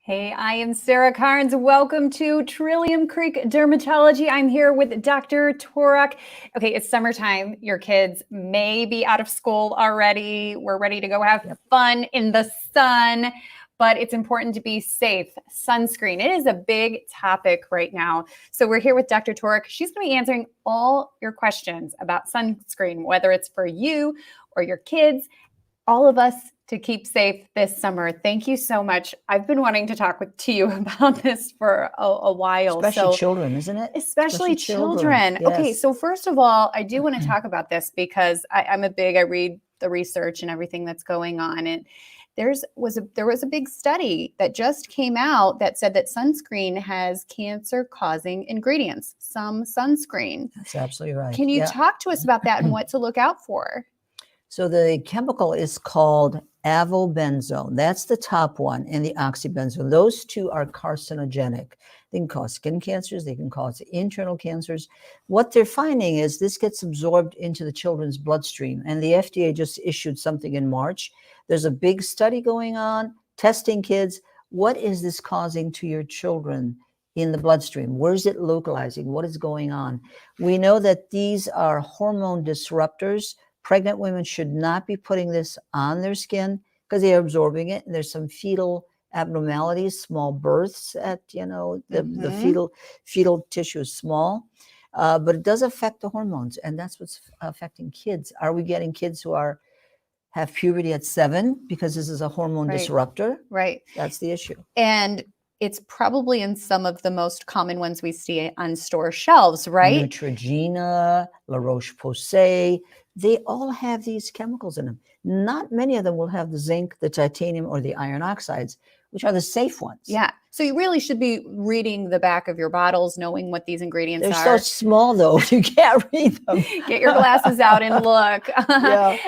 Hey, I am Sarah Carnes. Welcome to Trillium Creek Dermatology. I'm here with Dr. Torok. Okay, it's summertime. Your kids may be out of school already. We're ready to go have fun in the sun, but it's important to be safe. Sunscreen, it is a big topic right now. So we're here with Dr. Torok. She's going to be answering all your questions about sunscreen, whether it's for you or your kids, all of us, to keep safe this summer. Thank you so much. I've been wanting to talk to you about this for a while. Especially children, isn't it? Especially children. Yes. Okay, so first of all, I do want to talk about this because I read the research and everything that's going on. And there was a big study that just came out that said that sunscreen has cancer-causing ingredients, some sunscreen. That's absolutely right. Can you talk to us about that and what to look out for? So the chemical is called avobenzone. That's the top one, and the oxybenzone. Those two are carcinogenic. They can cause skin cancers. They can cause internal cancers. What they're finding is this gets absorbed into the children's bloodstream, and the FDA just issued something in March. There's a big study going on, testing kids. What is this causing to your children in the bloodstream? Where is it localizing? What is going on? We know that these are hormone disruptors. Pregnant women should not be putting this on their skin because they are absorbing it. And there's some fetal abnormalities, small births at, the fetal tissue is small, but it does affect the hormones. And that's what's affecting kids. Are we getting kids who have puberty at 7 because this is a hormone disruptor? Right. That's the issue. And it's probably in some of the most common ones we see on store shelves, right? Neutrogena, La Roche-Posay, they all have these chemicals in them. Not many of them will have the zinc, the titanium, or the iron oxides, which are the safe ones. Yeah. So you really should be reading the back of your bottles, knowing what these ingredients are. They're so small, though, you can't read them. Get your glasses out and look.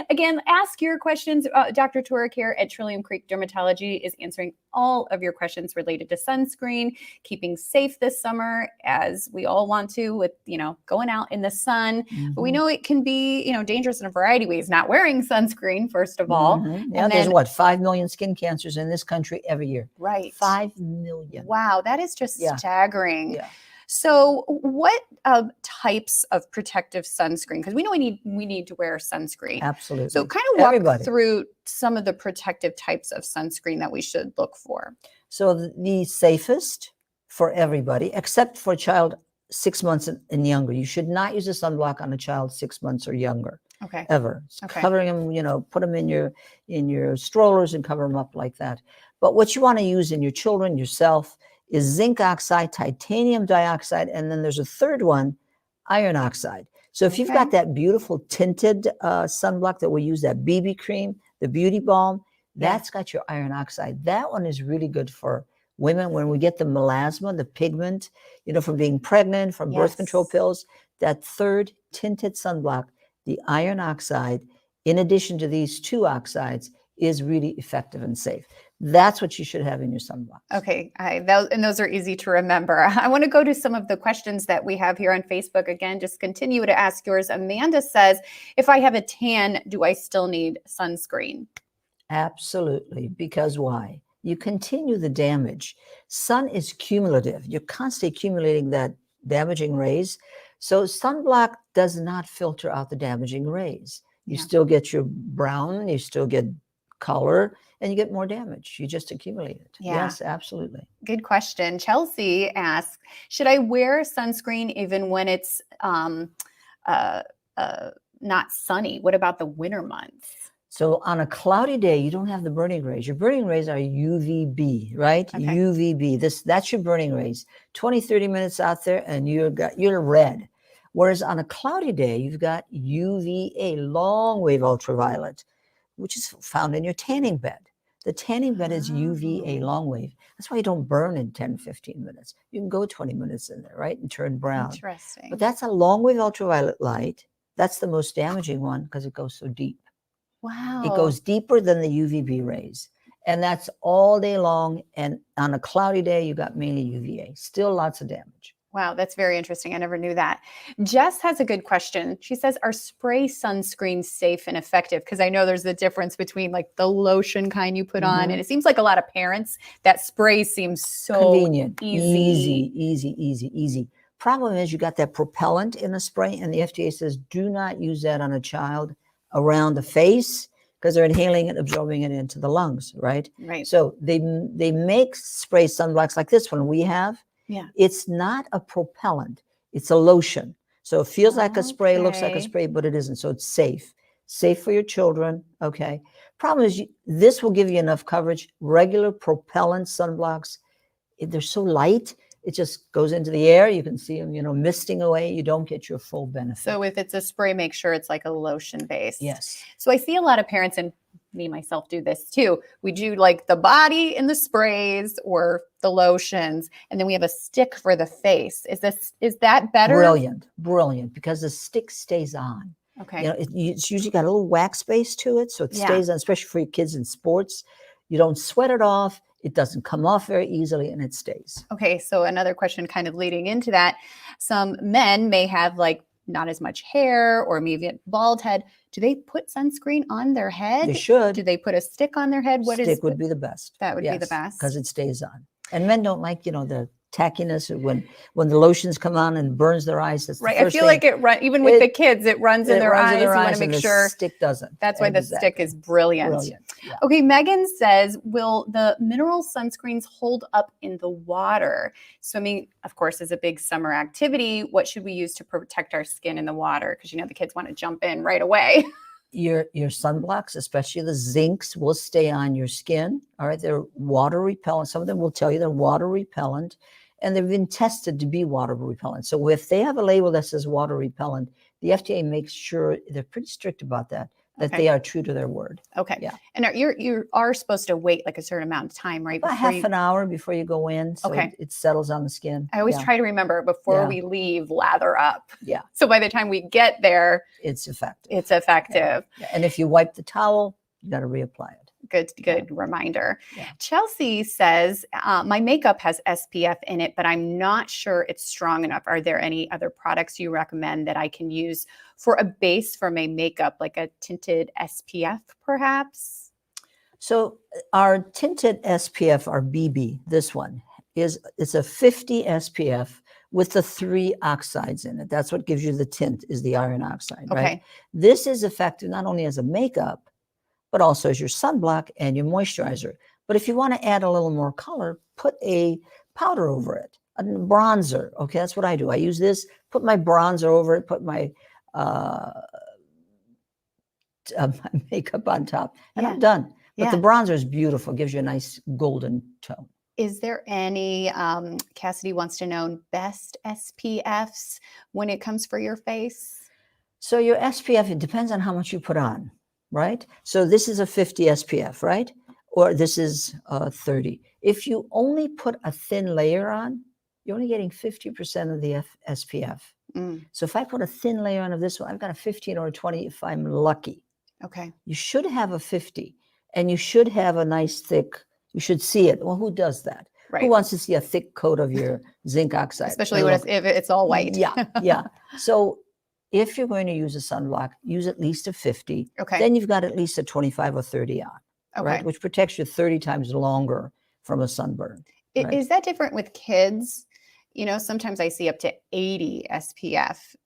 Again, ask your questions. Dr. Torok here at Trillium Creek Dermatology is answering all of your questions related to sunscreen, keeping safe this summer, as we all want to with, going out in the sun. But we know it can be, dangerous in a variety of ways. Not wearing sunscreen, first of all. Yeah, and there's 5 million skin cancers in this country every year. Right. 5 million. Wow, that is just staggering. Yeah. So what types of protective sunscreen? Because we know we need to wear sunscreen. Absolutely. So kind of walk through some of the protective types of sunscreen that we should look for. So the safest for everybody, except for a child 6 months and younger. You should not use a sunblock on a child 6 months or younger. Okay. Ever. Covering them, put them in your strollers and cover them up like that. But what you want to use in your children, yourself, is zinc oxide, titanium dioxide, and then there's a third one, iron oxide. So if you've got that beautiful tinted sunblock that we use, that BB cream, the beauty balm, that's got your iron oxide. That one is really good for women when we get the melasma, the pigment, from being pregnant, from birth control pills. That third tinted sunblock, the iron oxide, in addition to these 2 oxides, is really effective and safe. That's what you should have in your sunblock. Okay, and those are easy to remember. I want to go to some of the questions that we have here on Facebook. Again, just continue to ask yours. Amanda says, if I have a tan, do I still need sunscreen? Absolutely, because why? You continue the damage. Sun is cumulative. You're constantly accumulating that damaging rays. So sunblock does not filter out the damaging rays. You still get your brown, you still get color, and you get more damage. You just accumulate it. Yes, absolutely. Good question. Chelsea asks, should I wear sunscreen even when it's not sunny? What about the winter months? So on a cloudy day, you don't have the burning rays. Your burning rays are UVB, right? UVB. That's your burning rays. 20, 30 minutes out there and you're red. Whereas on a cloudy day, you've got UVA, long wave ultraviolet, which is found in your tanning bed. The tanning bed is UVA, long wave. That's why you don't burn in 10, 15 minutes. You can go 20 minutes in there, right, and turn brown. Interesting. But that's a long wave ultraviolet light. That's the most damaging one because it goes so deep. Wow. It goes deeper than the UVB rays. And that's all day long. And on a cloudy day, you got mainly UVA. Still lots of damage. Wow, that's very interesting. I never knew that. Jess has a good question. She says, are spray sunscreens safe and effective? Because I know there's a difference between like the lotion kind you put on, and it seems like a lot of parents, that spray seems so convenient, easy. easy. Problem is you got that propellant in the spray, and the FDA says do not use that on a child around the face because they're inhaling it, absorbing it into the lungs, right? Right. So they make spray sunblocks like this one we have. Yeah. It's not a propellant, it's a lotion. So it feels like a spray, looks like a spray, but it isn't. So it's safe for your children. Okay. Problem is this will give you enough coverage. Regular propellant sunblocks, they're so light, it just goes into the air. You can see them, misting away. You don't get your full benefit. So if it's a spray, make sure it's like a lotion base. Yes. So I see a lot of parents, and me myself do this too. We do like the body in the sprays or the lotions, and then we have a stick for the face. Is that better? Brilliant, because the stick stays on. Okay. It's usually got a little wax base to it, so it stays on, especially for your kids in sports. You don't sweat it off. It doesn't come off very easily, and it stays. Okay, so another question kind of leading into that. Some men may have like not as much hair or maybe a bald head. Do they put sunscreen on their head? They should. Do they put a stick on their head? Stick would be the best. That would be the best. Because it stays on. And men don't like, the tackiness when the lotions come on and burns their eyes. That's right. I feel like it runs, even with the kids, it runs in their eyes. You want to make sure. The stick doesn't. That's why the stick is brilliant. Yeah. Okay, Megan says, will the mineral sunscreens hold up in the water? Swimming, of course, is a big summer activity. What should we use to protect our skin in the water? Because the kids want to jump in right away. Your sunblocks, especially the zincs, will stay on your skin. All right, they're water repellent. Some of them will tell you they're water repellent, and they've been tested to be water repellent. So if they have a label that says water repellent, the FDA makes sure they're pretty strict about that they are true to their word. Okay. Yeah. And you are supposed to wait like a certain amount of time, right? About half an hour before you go in. So it settles on the skin. I always try to remember before we leave, lather up. Yeah. So by the time we get there, it's effective. Yeah. And if you wipe the towel, you got to reapply it. Good reminder. Yeah. Chelsea says, my makeup has SPF in it, but I'm not sure it's strong enough. Are there any other products you recommend that I can use for a base for my makeup, like a tinted SPF perhaps? So our tinted SPF, our BB, this one, it's a 50 SPF with the 3 oxides in it. That's what gives you the tint, is the iron oxide, right? Okay. This is effective not only as a makeup, but also as your sunblock and your moisturizer. But if you want to add a little more color, put a powder over it, a bronzer. Okay, that's what I do. I use this, put my bronzer over it, put my makeup on top, and I'm done. But the bronzer is beautiful, gives you a nice golden tone. Is there any, Cassidy wants to know, best SPFs when it comes for your face? So your SPF, it depends on how much you put on. Right? So this is a 50 SPF, right? Or this is 30. If you only put a thin layer on, you're only getting 50% of the SPF. So if I put a thin layer on of this one, I've got a 15 or a 20 if I'm lucky. Okay. You should have a 50, and you should have a nice thick, you should see it. Well, who does that? Right. Who wants to see a thick coat of your zinc oxide? Especially if it's all white. Yeah. So if you're going to use a sunblock, use at least a 50. Okay. Then you've got at least a 25 or 30 on, right? Which protects you 30 times longer from a sunburn. Right? Is that different with kids? Sometimes I see up to 80 SPF.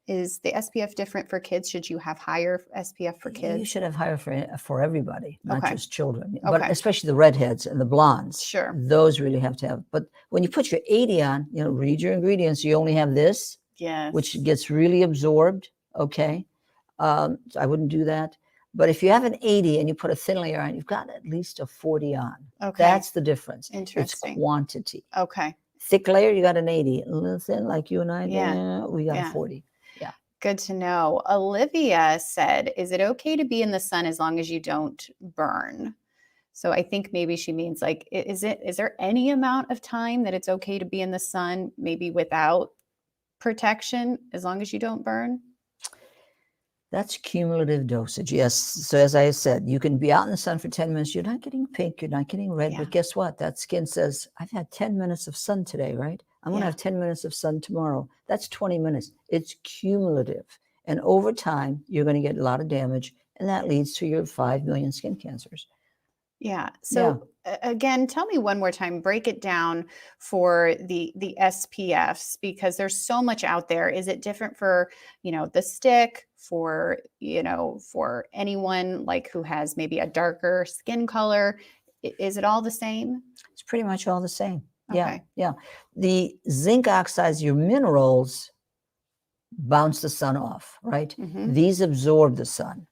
Is the SPF different for kids? Should you have higher SPF for kids? You should have higher for everybody, not just children. But especially the redheads and the blondes. Sure. Those really have to have. But when you put your 80 on, read your ingredients. You only have this. Yes. Which gets really absorbed, okay? So I wouldn't do that. But if you have an 80 and you put a thin layer on, you've got at least a 40 on. Okay. That's the difference. Interesting. It's quantity. Okay. Thick layer, you got an 80. A little thin, like you and I, we got a 40. Yeah. Good to know. Olivia said, is it okay to be in the sun as long as you don't burn? So I think maybe she means like, is there any amount of time that it's okay to be in the sun, maybe without protection, as long as you don't burn? That's cumulative dosage, yes. So as I said, you can be out in the sun for 10 minutes. You're not getting pink, you're not getting red, but guess what? That skin says, I've had 10 minutes of sun today, right? I'm going to have 10 minutes of sun tomorrow. That's 20 minutes. It's cumulative. And over time, you're going to get a lot of damage. And that leads to your 5 million skin cancers. Yeah. So again, tell me one more time, break it down for the SPFs, because there's so much out there. Is it different for, the stick, for, for anyone like who has maybe a darker skin color? Is it all the same? It's pretty much all the same. Okay. Yeah. The zinc oxides, your minerals, bounce the sun off, right? Mm-hmm. These absorb the sun.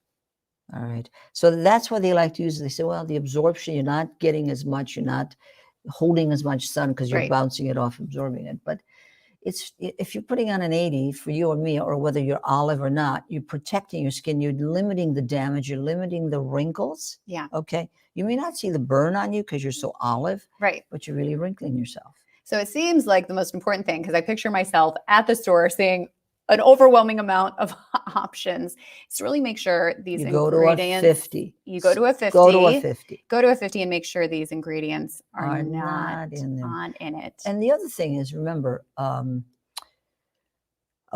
All right. So that's what they like to use. They say, well, the absorption, you're not getting as much, you're not holding as much sun because you're bouncing it off, absorbing it. But if you're putting on an 80 for you or me, or whether you're olive or not, you're protecting your skin, you're limiting the damage, you're limiting the wrinkles. Yeah. Okay. You may not see the burn on you because you're so olive, right? But you're really wrinkling yourself. So it seems like the most important thing, because I picture myself at the store seeing an overwhelming amount of options, is to really make sure these ingredients. You go to a 50. Go to a 50. Go to a 50 and make sure these ingredients are not in it. And the other thing is, remember, a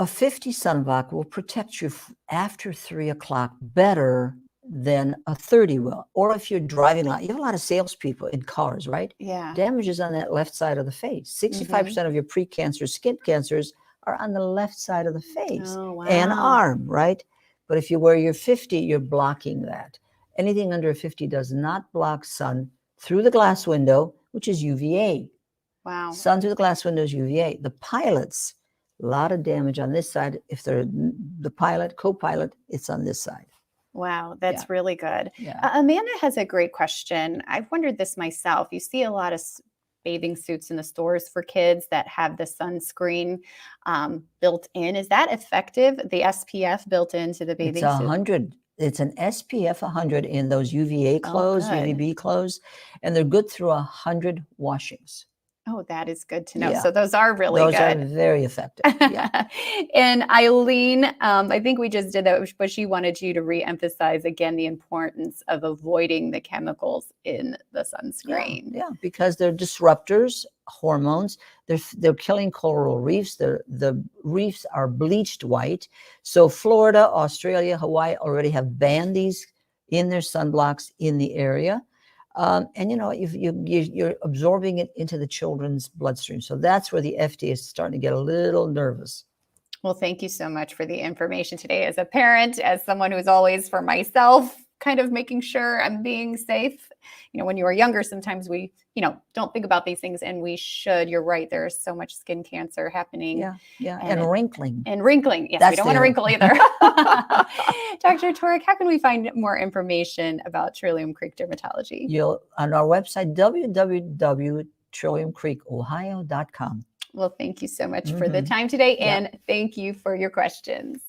50 sunblock will protect you after 3 o'clock better than a 30 will. Or if you're driving a lot, you have a lot of salespeople in cars, right? Yeah. Damage is on that left side of the face. 65% of your precancerous skin cancers are on the left side of the face and arm, right? But if you wear your 50, you're blocking that. Anything under 50 does not block sun through the glass window, which is UVA. Wow. Sun through the glass window is UVA. The pilots, a lot of damage on this side. If they're the pilot, co-pilot, it's on this side. Wow, that's really good. Yeah. Amanda has a great question. I've wondered this myself. You see a lot of bathing suits in the stores for kids that have the sunscreen built in. Is that effective? The SPF built into the bathing suit? It's 100. It's an SPF 100 in those UVA clothes, UVB clothes, and they're good through 100 washings. Oh, that is good to know. Yeah. So those are really good. Those are very effective. Yeah. And Eileen, I think we just did that, but she wanted you to reemphasize again the importance of avoiding the chemicals in the sunscreen. Yeah, because they're disruptors, hormones. They're killing coral reefs. The reefs are bleached white. So Florida, Australia, Hawaii already have banned these in their sunblocks in the area. And you're absorbing it into the children's bloodstream. So that's where the FDA is starting to get a little nervous. Well, thank you so much for the information today. As a parent, as someone who's always, for myself, kind of making sure I'm being safe. When you are younger, sometimes we, don't think about these things, and we should. You're right. There's so much skin cancer happening. Yeah. And wrinkling. Yes, we don't want to wrinkle either. Dr. Torok, how can we find more information about Trillium Creek Dermatology? On our website, www.trilliumcreekohio.com. Well, thank you so much for the time today, and thank you for your questions.